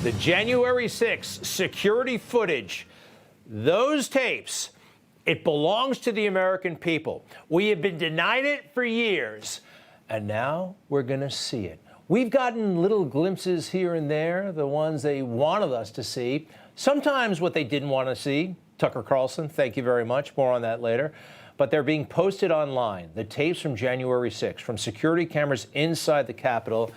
The January 6th security footage, those tapes, it belongs to the American people. We have been denied it for years, and now we're going to see it. We've gotten little glimpses here and there, the ones they wanted us to see. Sometimes what they didn't want to see. Tucker Carlson, thank you very much. More on that later. But they're being posted online, the tapes from January 6th, from security cameras inside the Capitol,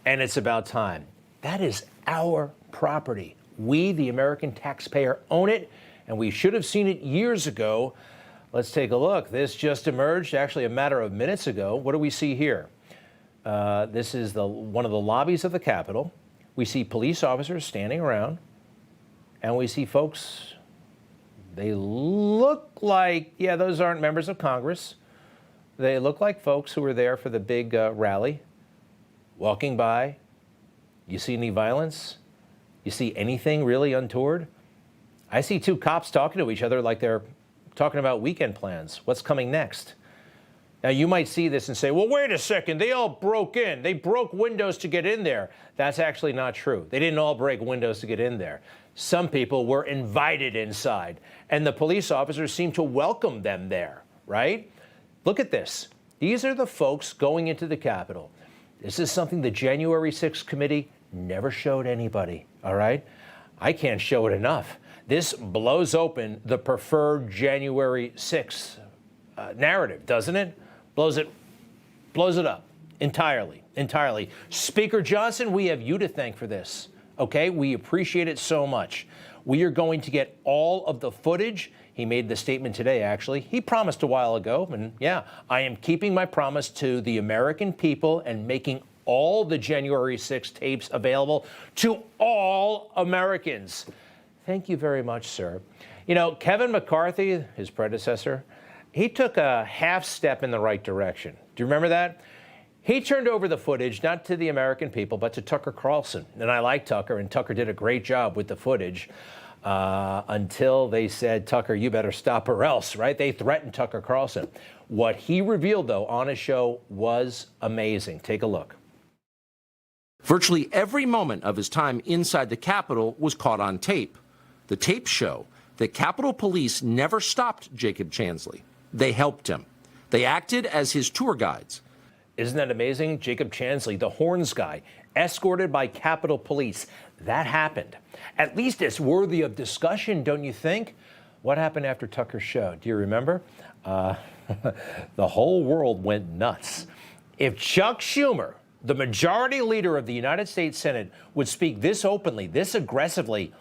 and it's about time. That is our property. We, the American taxpayer, own it, and we should have seen it years ago. Let's take a look. This just emerged actually a matter of minutes ago. What do we see here? This is one of the lobbies of the Capitol. We see police officers standing around, and we see folks, they look like, yeah, those aren't members of Congress. They look like folks who were there for the big rally, walking by. You see any violence? You see anything really untoward? I see two cops talking to each other like they're talking about weekend plans. What's coming next? Now, you might see this and say, well, wait a second. They all broke in. They broke windows to get in there. That's actually not true. They didn't all break windows to get in there. Some people were invited inside, and the police officers seemed to welcome them there, right? Look at this. These are the folks going into the Capitol. This is something the January 6th committee never showed anybody, all right? I can't show it enough. This blows open the preferred January 6th narrative, doesn't it? Blows it up entirely. Speaker Johnson, we have you to thank for this, okay? We appreciate it so much. We are going to get all of the footage. He made the statement today, actually. He promised a while ago, and yeah, I am keeping my promise to the American people and making all the January 6th tapes available to all Americans. Thank you very much, sir. You know, Kevin McCarthy, his predecessor, he took a half step in the right direction. Do you remember that? He turned over the footage, not to the American people, but to Tucker Carlson. And I like Tucker, and Tucker did a great job with the footage until they said, Tucker, you better stop or else, right? They threatened Tucker Carlson. What he revealed, though, on his show was amazing. Take a look. Virtually every moment of his time inside the Capitol was caught on tape. The tapes show that Capitol Police never stopped Jacob Chansley. They helped him. They acted as his tour guides. Isn't that amazing? Jacob Chansley, the horns guy, escorted by Capitol Police. That happened. At least it's worthy of discussion, don't you think? What happened after Tucker's show? Do you remember? The whole world went nuts. If Chuck Schumer, the majority leader of the United States Senate, would speak this openly, this aggressively,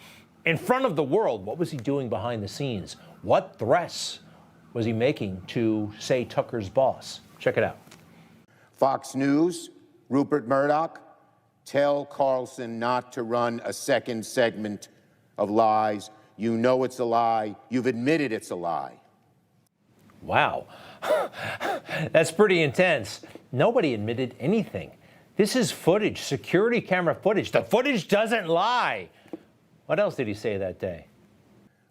in front of the world, what was he doing behind the scenes? What threats was he making to, say, Tucker's boss? Check it out. Fox News, Rupert Murdoch, tell Carlson not to run a second segment of lies. You know it's a lie. You've admitted it's a lie. Wow. That's pretty intense. Nobody admitted anything. This is footage, security camera footage. The footage doesn't lie. What else did he say that day?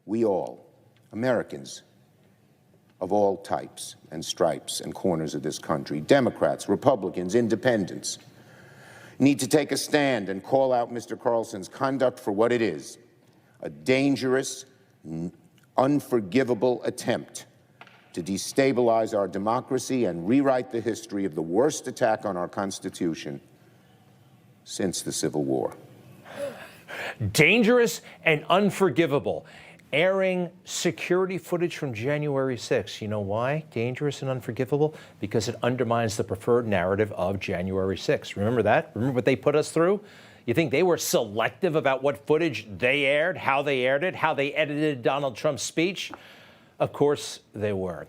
We all, Americans of all types and stripes and corners of this country, Democrats, Republicans, independents, need to take a stand and call out Mr. Carlson's conduct for what it is, a dangerous, unforgivable attempt to destabilize our democracy and rewrite the history of the worst attack on our Constitution since the Civil War. Dangerous and unforgivable. Airing security footage from January 6th. You know why? Dangerous and unforgivable? Because it undermines the preferred narrative of January 6th. Remember that? Remember what they put us through? You think they were selective about what footage they aired, how they aired it, how they edited Donald Trump's speech? Of course they were.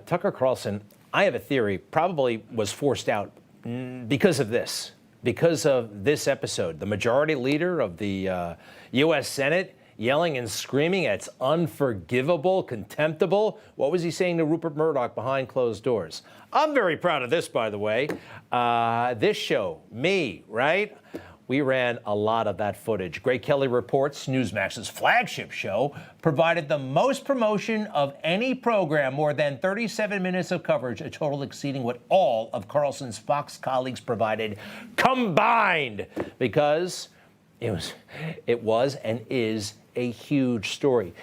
Tucker Carlson, I have a theory, probably was forced out because of this. Because of this episode. The majority leader of the U.S. Senate yelling and screaming, it's unforgivable, contemptible. What was he saying to Rupert Murdoch behind closed doors? I'm very proud of this, by the way. This show, me, right? We ran a lot of that footage. Greg Kelly reports Newsmax's flagship show provided the most promotion of any program, more than 37 minutes of coverage, a total exceeding what all of Carlson's Fox colleagues provided combined. Because It was and is a huge story.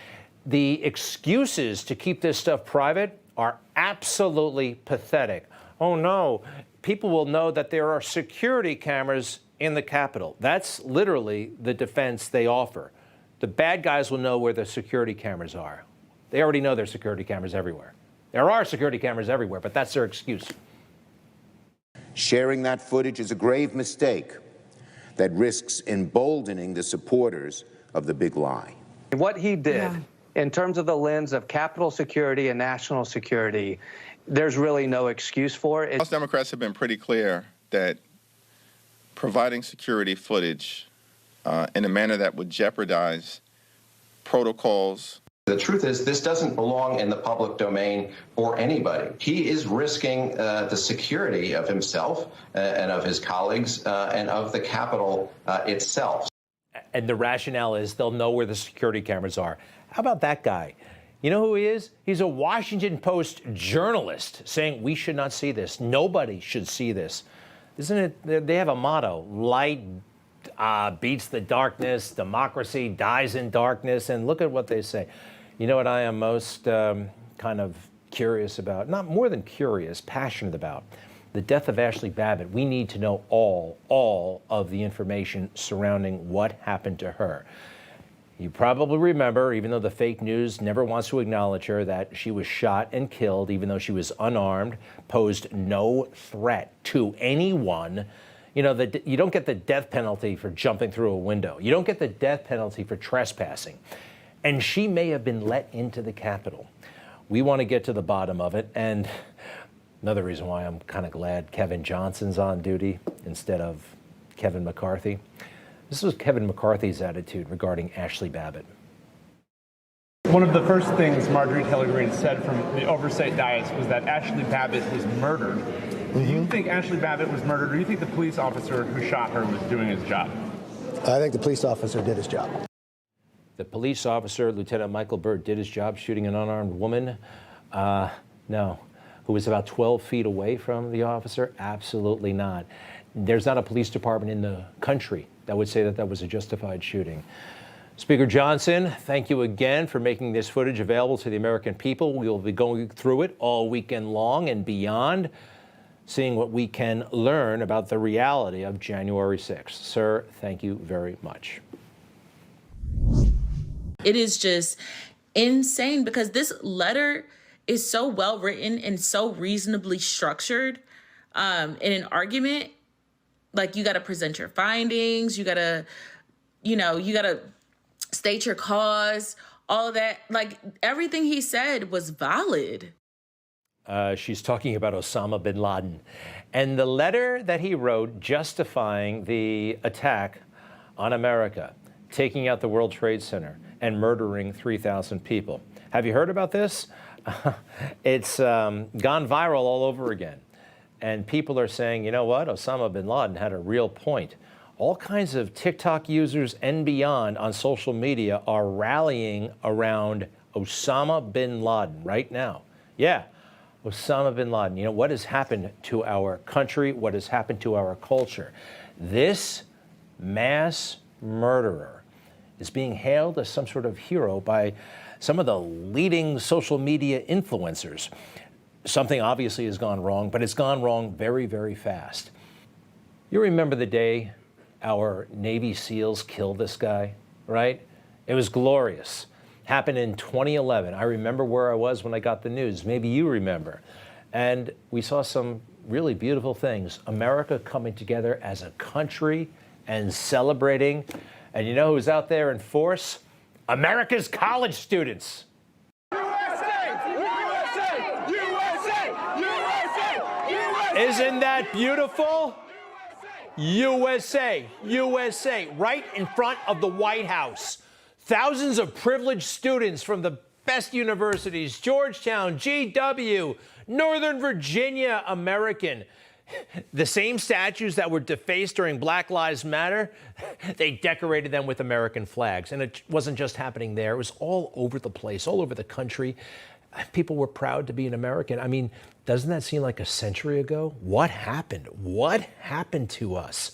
The excuses to keep this stuff private are absolutely pathetic. Oh no, people will know that there are security cameras in the Capitol. That's literally the defense they offer. The bad guys will know where the security cameras are. They already know there's security cameras everywhere. There are security cameras everywhere, but that's their excuse. Sharing that footage is a grave mistake that risks emboldening the supporters of the big lie. What he did in terms of the lens of Capitol security and national security, there's really no excuse for it. House Democrats have been pretty clear that providing security footage in a manner that would jeopardize protocols. The truth is, this doesn't belong in the public domain for anybody. He is risking the security of himself and of his colleagues and of the Capitol itself. And the rationale is they'll know where the security cameras are. How about that guy? You know who he is? He's a Washington Post journalist saying we should not see this. Nobody should see this. Isn't it? They have a motto: light beats the darkness, democracy dies in darkness. And look at what they say. You know what I am most kind of curious about? Not more than curious, passionate about. The death of Ashley Babbitt. We need to know all of the information surrounding what happened to her. You probably remember, even though the fake news never wants to acknowledge her, that she was shot and killed, even though she was unarmed, posed no threat to anyone. You know, you don't get the death penalty for jumping through a window. You don't get the death penalty for trespassing. And she may have been let into the Capitol. We want to get to the bottom of it. And another reason why I'm kind of glad Kevin Johnson's on duty instead of Kevin McCarthy. This was Kevin McCarthy's attitude regarding Ashley Babbitt. One of the first things Marjorie Taylor Greene said from the oversight dais was that Ashley Babbitt was murdered. Do you think Ashley Babbitt was murdered, or do you think the police officer who shot her was doing his job? I think the police officer did his job. The police officer, Lieutenant Michael Byrd, did his job shooting an unarmed woman? No. Who was about 12 feet away from the officer? Absolutely not. There's not a police department in the country that would say that that was a justified shooting. Speaker Johnson, thank you again for making this footage available to the American people. We will be going through it all weekend long and beyond, seeing what we can learn about the reality of January 6th. Sir, thank you very much. It is just insane because this letter is so well written and so reasonably structured in an argument. Like, you got to present your findings, you got to state your cause, all of that. Like, everything he said was valid. She's talking about Osama bin Laden. And the letter that he wrote justifying the attack on America, taking out the World Trade Center and murdering 3,000 people. Have you heard about this? It's gone viral all over again. And people are saying, you know what? Osama bin Laden had a real point. All kinds of TikTok users and beyond on social media are rallying around Osama bin Laden right now. Yeah, Osama bin Laden. You know, what has happened to our country? What has happened to our culture? This mass murderer is being hailed as some sort of hero by some of the leading social media influencers. Something obviously has gone wrong, but it's gone wrong very, very fast. You remember the day our Navy SEALs killed this guy, right? It was glorious. Happened in 2011. I remember where I was when I got the news. Maybe you remember. And we saw some really beautiful things. America coming together as a country and celebrating. And you know who's out there in force? America's college students. Isn't that beautiful? USA, USA, right in front of the White House. Thousands of privileged students from the best universities, Georgetown, GW, Northern Virginia, American. The same statues that were defaced during Black Lives Matter, they decorated them with American flags. And it wasn't just happening there. It was all over the place, all over the country. People were proud to be an American. I mean, doesn't that seem like a century ago? What happened? What happened to us?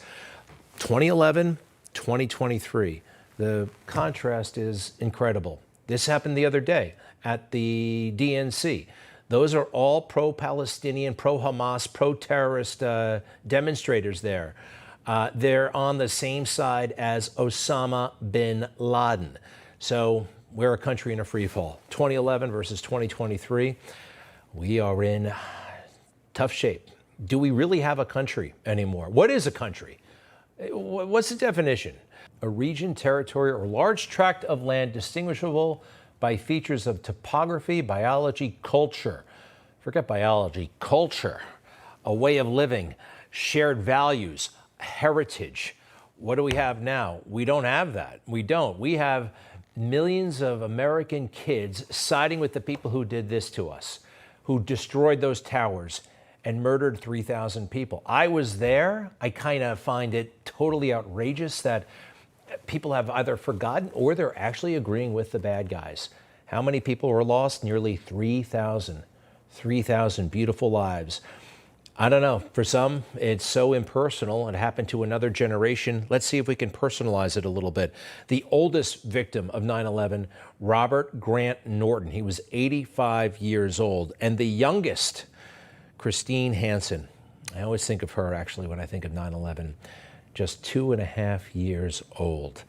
2011, 2023. The contrast is incredible. This happened the other day at the DNC. Those are all pro-Palestinian, pro-Hamas, pro-terrorist demonstrators there. They're on the same side as Osama bin Laden. So we're a country in a free fall. 2011 versus 2023. We are in tough shape. Do we really have a country anymore? What is a country? What's the definition? A region, territory, or large tract of land distinguishable by features of topography, biology, culture. Forget biology, culture, a way of living, shared values, heritage. What do we have now? We don't have that. We don't. We have millions of American kids siding with the people who did this to us, who destroyed those towers and murdered 3,000 people. I was there. I kind of find it totally outrageous that people have either forgotten or they're actually agreeing with the bad guys. How many people were lost? Nearly 3,000. 3,000 beautiful lives. I don't know. For some, it's so impersonal. It happened to another generation. Let's see if we can personalize it a little bit. The oldest victim of 9/11, Robert Grant Norton. He was 85 years old. And the youngest, Christine Hansen. I always think of her, actually, when I think of 9/11. Just 2.5 years old.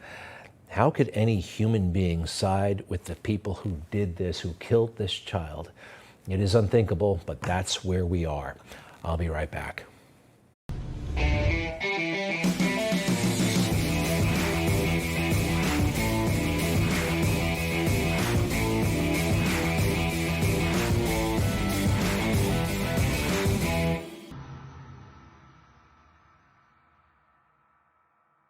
How could any human being side with the people who did this, who killed this child? It is unthinkable, but that's where we are. I'll be right back.